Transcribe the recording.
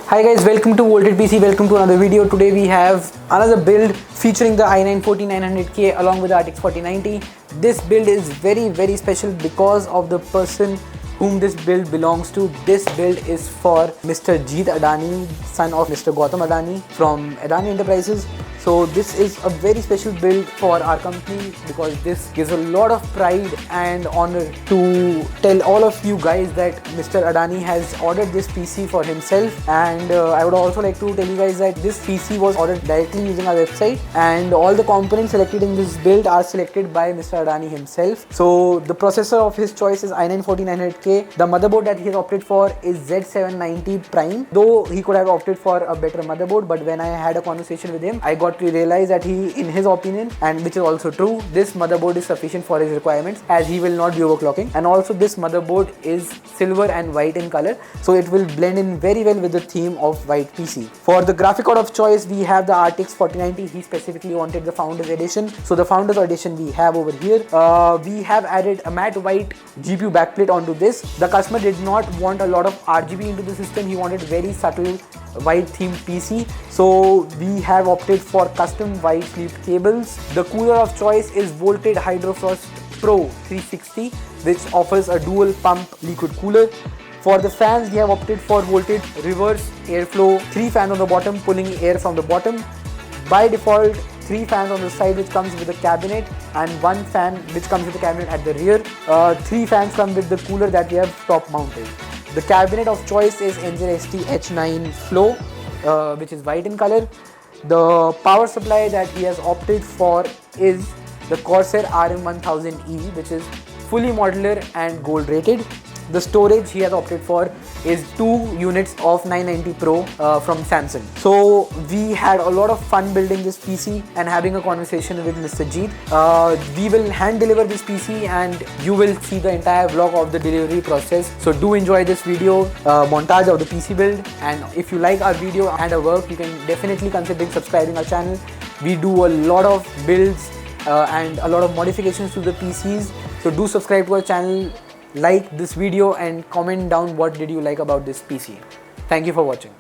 Hi guys, welcome to Volted PC, welcome to another video. Today we have another build featuring the i9-14900K along with the RTX 4090. This build is very special because of the person whom this build belongs to. This build is for Mr. Jeet Adani, son of Mr. Gautam Adani from Adani Enterprises. So this is a very special build for our company because this gives a lot of pride and honor to tell all of you guys that Mr. Adani has ordered this PC for himself, and I would also like to tell you guys that this PC was ordered directly using our website and all the components selected in this build are selected by Mr. Adani himself. So the processor of his choice is i9-14900K. The motherboard that he has opted for is Z790 Prime, though he could have opted for a better motherboard, but when I had a conversation with him, I got to realize that he, in his opinion, and which is also true, this motherboard is sufficient for his requirements as he will not be overclocking, and also this motherboard is silver and white in color, so it will blend in very well with the theme of white PC. For the graphic card of choice, we have the RTX 4090. He specifically wanted the Founders Edition, so the Founders Edition we have over here. We have added a matte white GPU backplate onto this. The customer did not want a lot of RGB into the system. He wanted very subtle white themed PC, so we have opted for custom white sleeved cables. The cooler of choice is Volted Hydrofrost Pro 360, which offers a dual pump liquid cooler. For the fans, we have opted for Volted reverse airflow, 3 fans on the bottom pulling air from the bottom. By default, 3 fans on the side which comes with a cabinet and 1 fan which comes with a cabinet at the rear. 3 fans come with the cooler that we have top mounted. The cabinet of choice is NZST H9 Flow, which is white in color. The power supply that he has opted for is the Corsair RM1000E, which is fully modular and gold rated. The storage he has opted for is 2 units of 990 Pro from Samsung. So we had a lot of fun building this PC and having a conversation with Mr. Jeet. We will hand deliver this PC and you will see the entire vlog of the delivery process. So do enjoy this video montage of the PC build, and if you like our video and our work, you can definitely consider subscribing our channel. We do a lot of builds and a lot of modifications to the PCs. So do subscribe to our channel, like this video and comment down what did you like about this PC. Thank you for watching.